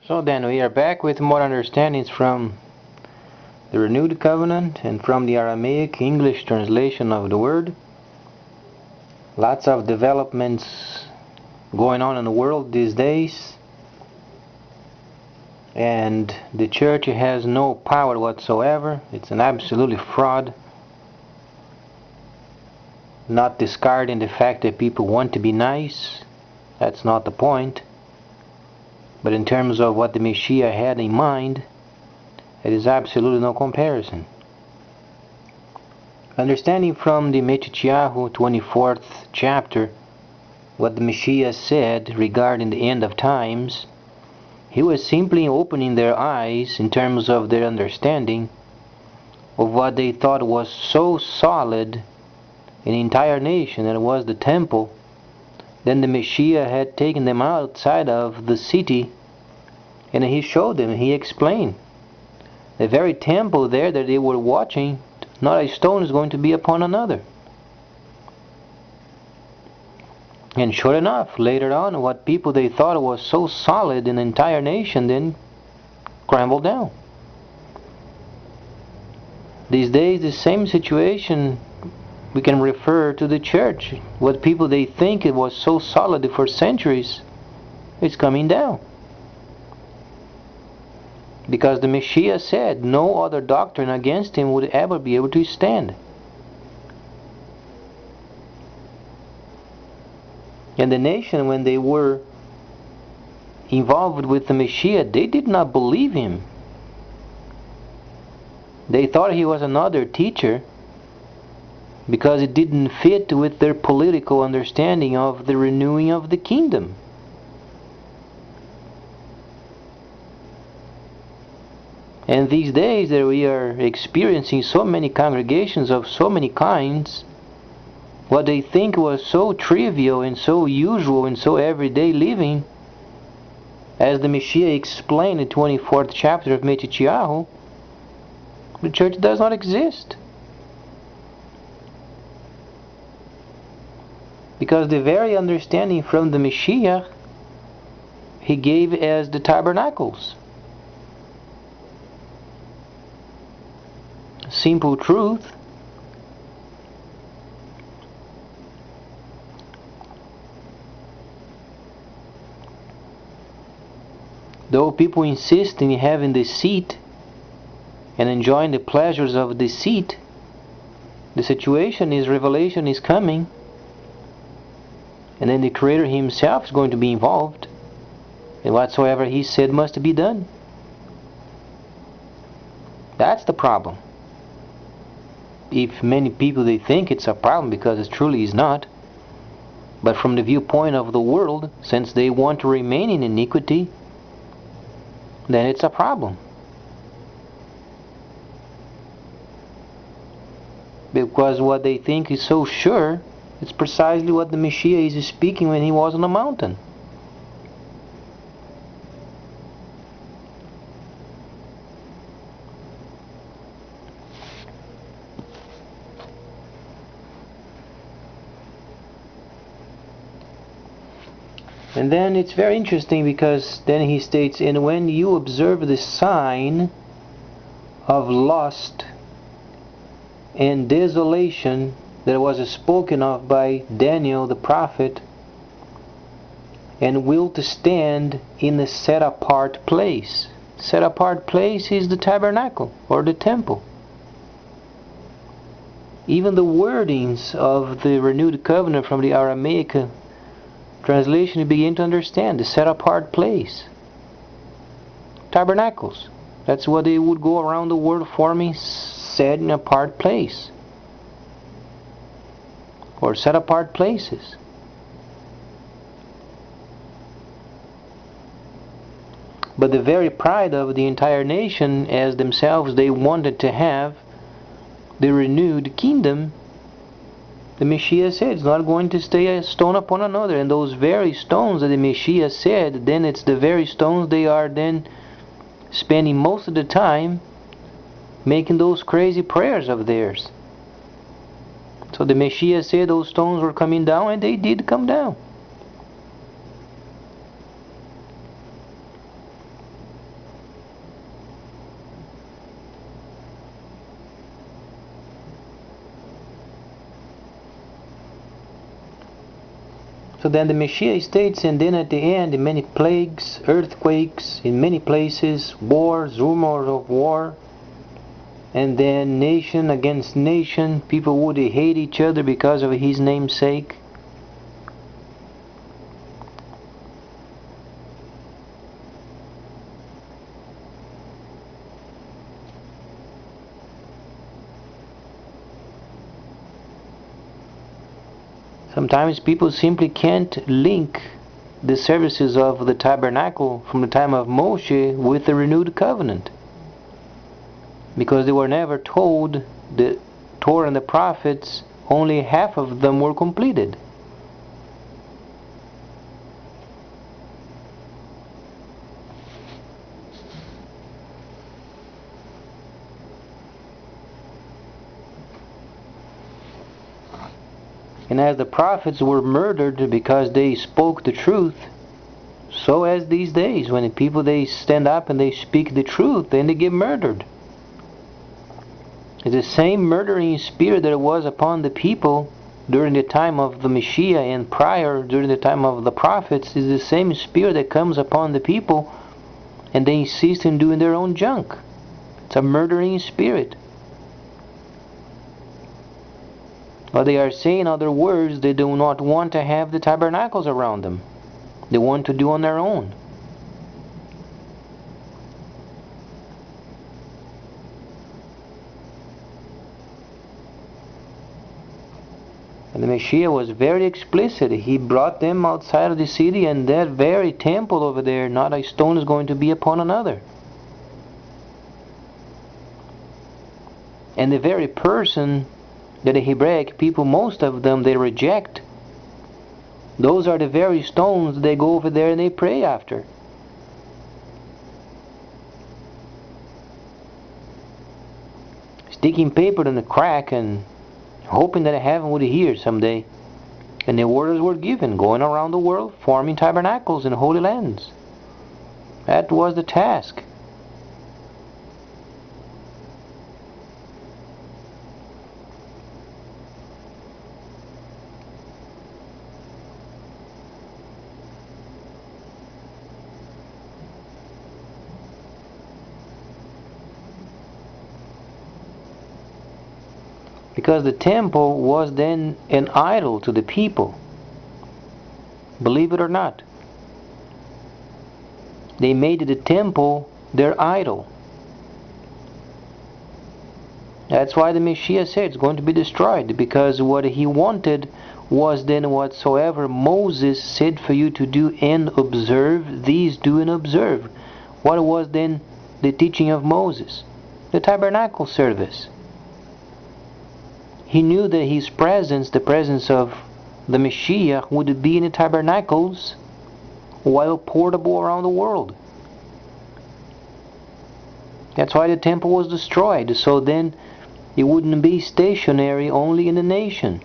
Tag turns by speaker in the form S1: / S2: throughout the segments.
S1: So then we are back with more understandings from the Renewed Covenant and from the Aramaic English translation of the word. Lots of developments going on in the world these days, and the church has no power whatsoever. It's an absolute fraud, not discarding the fact that people want to be nice. That's not the point. But in terms of what the Mashiyach had in mind, it is absolutely no comparison. Understanding from the Mashiyach 24th chapter what the Mashiyach said regarding the end of times, he was simply opening their eyes in terms of their understanding of what they thought was so solid in the entire nation, that it was the temple. Then the Mashiyach had taken them outside of the city, and he showed them, he explained. The very temple there that they were watching, not a stone is going to be upon another. And sure enough, later on, what people they thought was so solid in the entire nation then crumbled down. These days, the same situation we can refer to the church. What people they think it was so solid for centuries, it's coming down. Because the Mashiyach said no other doctrine against him would ever be able to stand. And the nation, when they were involved with the Mashiyach, they did not believe him. They thought he was another teacher because it didn't fit with their political understanding of the renewing of the kingdom. And these days that we are experiencing so many congregations of so many kinds, what they think was so trivial and so usual and so everyday living, as the Mashiyach explained in the 24th chapter of Mashiyach, the church does not exist. Because the very understanding from the Mashiyach, he gave as the tabernacles. Simple truth. Though people insist in having the seat and enjoying the pleasures of the seat, the situation is revelation is coming, and then the Creator himself is going to be involved, and whatsoever he said must be done. That's the problem. If many people they think it's a problem, because it truly is not, but from the viewpoint of the world, since they want to remain in iniquity, then it's a problem. Because what they think is so sure, it's precisely what the Mashiyach is speaking when he was on the mountain. And then it's very interesting, because then he states, and when you observe the sign of lust and desolation that was spoken of by Daniel the prophet, and will to stand in the set apart place. Set apart place is the tabernacle or the temple. Even the wordings of the Renewed Covenant from the Aramaic translation, you begin to understand the set apart place. Tabernacles. That's what they would go around the world forming, set in apart place. Or set apart places. But the very pride of the entire nation, as themselves they wanted to have the renewed kingdom, the Mashiyach said it's not going to stay a stone upon another. And those very stones that the Mashiyach said, then it's the very stones they are then spending most of the time making those crazy prayers of theirs. So the Mashiyach said those stones were coming down, and they did come down. So then the Mashiyach states, and then at the end, in many plagues, earthquakes, in many places, wars, rumors of war, and then nation against nation, people would hate each other because of his name's sake. Sometimes people simply can't link the services of the tabernacle from the time of Moshe with the renewed covenant, because they were never told the Torah and the prophets, only half of them were completed. And as the prophets were murdered because they spoke the truth, so as these days, when the people they stand up and they speak the truth, then they get murdered. It's the same murdering spirit that was upon the people during the time of the Messiah and prior, during the time of the prophets, is the same spirit that comes upon the people, and they insist in doing their own junk. It's a murdering spirit. But they are saying, in other words, they do not want to have the tabernacles around them. They want to do on their own. And the Messiah was very explicit. He brought them outside of the city, and that very temple over there, not a stone is going to be upon another. And the very person that the Hebraic people, most of them, they reject, those are the very stones they go over there and they pray after. Sticking paper in the crack and hoping that heaven would hear someday. And the orders were given, going around the world, forming tabernacles in holy lands. That was the task. Because the temple was then an idol to the people. Believe it or not. They made the temple their idol. That's why the Messiah said it's going to be destroyed, because what he wanted was then whatsoever Moses said for you to do and observe, these do and observe. What was then the teaching of Moses? The tabernacle service. He knew that his presence, the presence of the Mashiyach, would be in the tabernacles while portable around the world. That's why the temple was destroyed, so then it wouldn't be stationary only in the nation.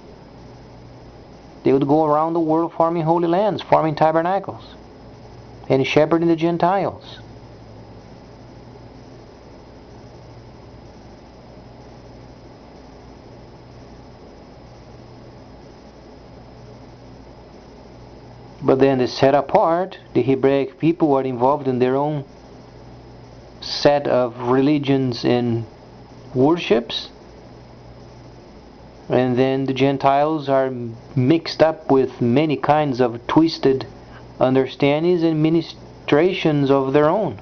S1: They would go around the world forming holy lands, forming tabernacles, and shepherding the Gentiles. But then the set apart, the Hebraic people were involved in their own set of religions and worships, and then the Gentiles are mixed up with many kinds of twisted understandings and ministrations of their own.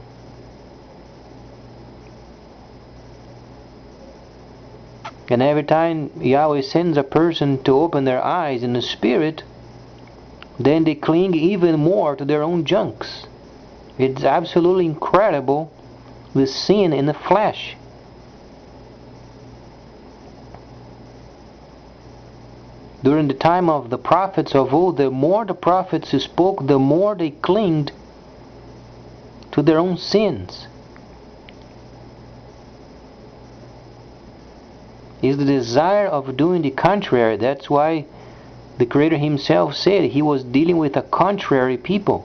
S1: And every time Yahweh sends a person to open their eyes in the spirit, then they cling even more to their own junks. It's absolutely incredible, the sin in the flesh. During the time of the prophets of old, the more the prophets spoke, the more they clinged to their own sins. It's the desire of doing the contrary. That's why the Creator himself said he was dealing with a contrary people.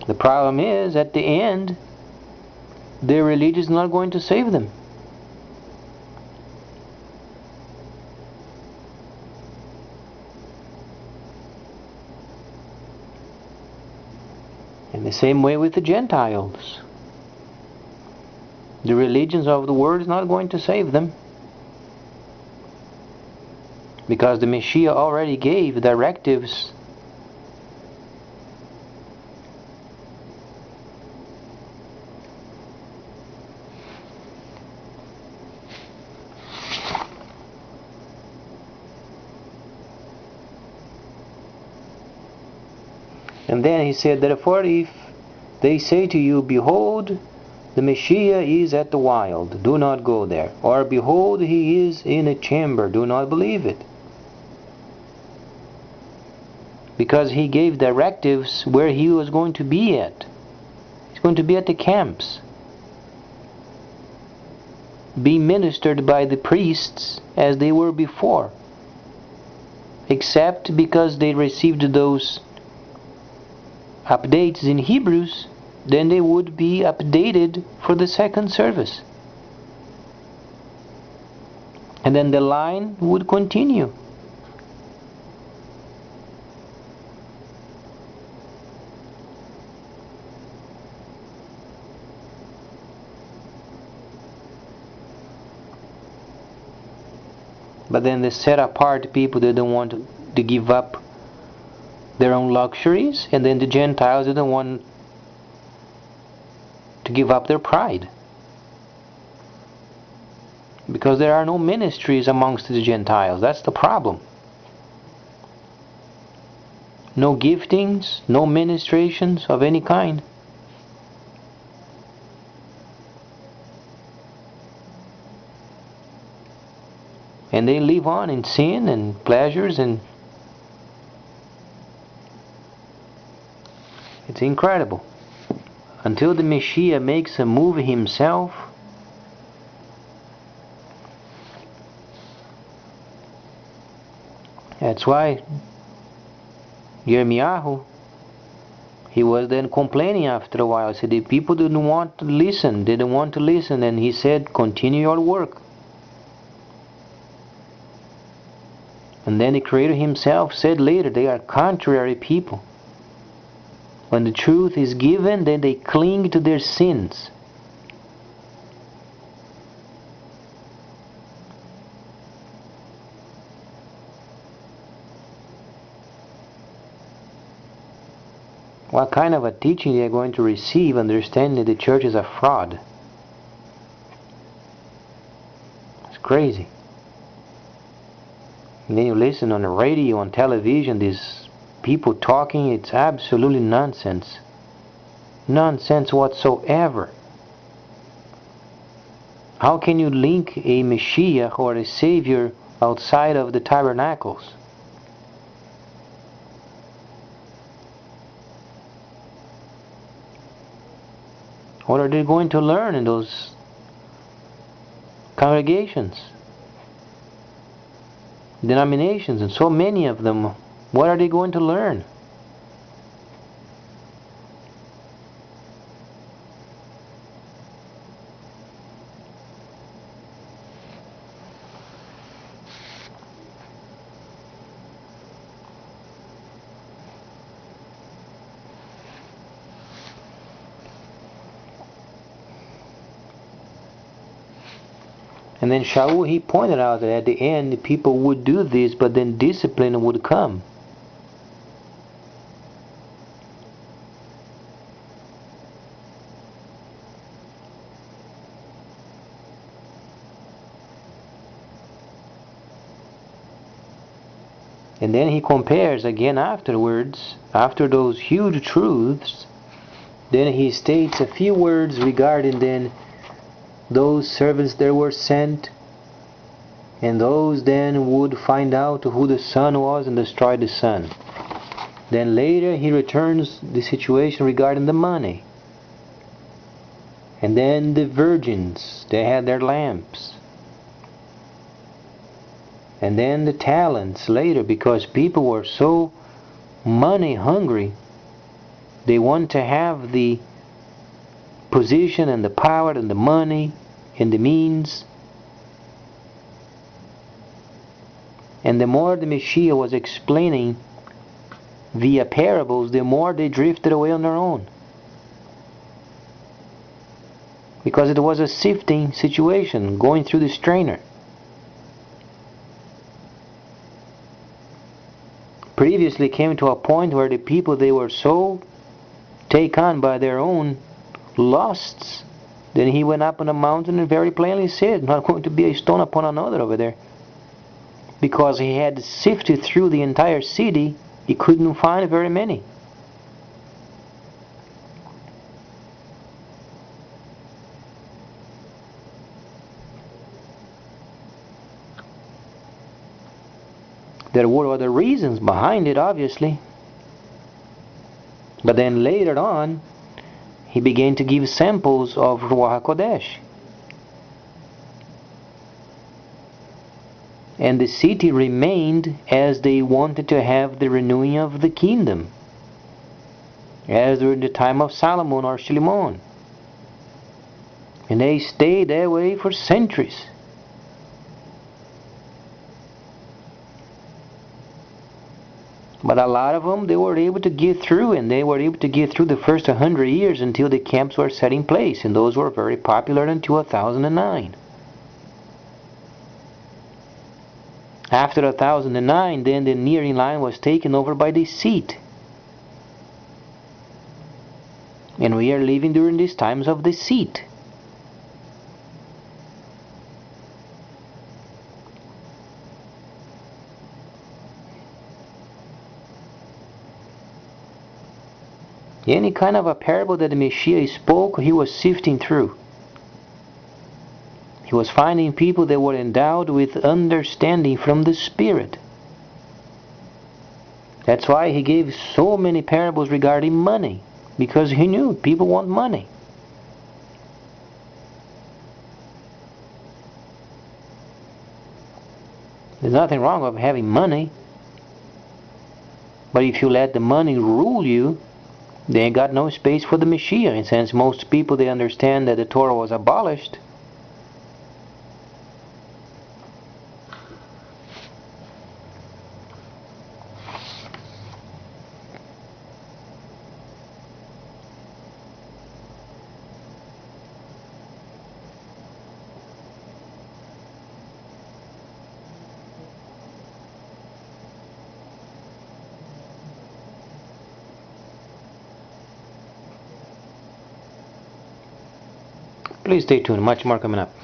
S1: The problem is, at the end, their religion is not going to save them. In the same way with the Gentiles. The religions of the world is not going to save them. Because the Mashiyach already gave directives. And then he said, therefore if they say to you, behold, the Mashiyach is at the wild, do not go there. Or behold, he is in a chamber, do not believe it. Because he gave directives where he was going to be at. He's going to be at the camps, being ministered by the priests as they were before. Except because they received those updates in Hebrews, then they would be updated for the second service. And then the line would continue. But then the set apart people didn't want to give up their own luxuries, and then the Gentiles didn't want to give up their pride. Because there are no ministries amongst the Gentiles. That's the problem. No giftings, no ministrations of any kind. And they live on in sin and pleasures, and it's incredible. Until the Mashiyach makes a move himself, that's why Yirmiyahu, he was then complaining after a while. He said the people didn't want to listen, and he said, continue your work. And then the Creator himself said later, they are contrary people. When the truth is given, then they cling to their sins. What kind of a teaching they are going to receive, understanding that the church is a fraud? It's crazy. And then you listen on the radio, on television, these people talking, it's absolutely nonsense. Nonsense whatsoever. How can you link a Mashiyach or a Savior outside of the tabernacles? What are they going to learn in those congregations, denominations, and so many of them? What are they going to learn? And then Shaul, he pointed out that at the end the people would do this, but then discipline would come. And then he compares again afterwards, after those huge truths, then he states a few words regarding then those servants that were sent, and those then would find out who the son was and destroy the son. Then later he returns the situation regarding the money. And then the virgins, they had their lamps. And then the talents later, because people were so money hungry, they want to have the position and the power and the money and the means. And the more the Mashiyach was explaining via parables, the more they drifted away on their own. because it was a sifting situation, going through the strainer. Previously came to a point where the people, they were so taken on by their own lusts. Then he went up on a mountain and very plainly said, not going to be a stone upon another over there. Because he had sifted through the entire city, he couldn't find very many. There were other reasons behind it, obviously. But then later on, he began to give samples of Ruach HaKodesh. And the city remained as they wanted to have the renewing of the kingdom, as during the time of Solomon or Shlomo. And they stayed that way for centuries. But a lot of them, they were able to get through, and they were able to get through the first 100 years until the camps were set in place, and those were very popular until 1009. After 1009, then the nearing line was taken over by the seat. And we are living during these times of the seat. Any kind of a parable that the Mashiyach spoke, he was sifting through. He was finding people that were endowed with understanding from the Spirit. That's why he gave so many parables regarding money, because he knew people want money. There's nothing wrong with having money, but if you let the money rule you, they ain't got no space for the Mashiyach. And since most people, they understand that the Torah was abolished, please stay tuned. Much more coming up.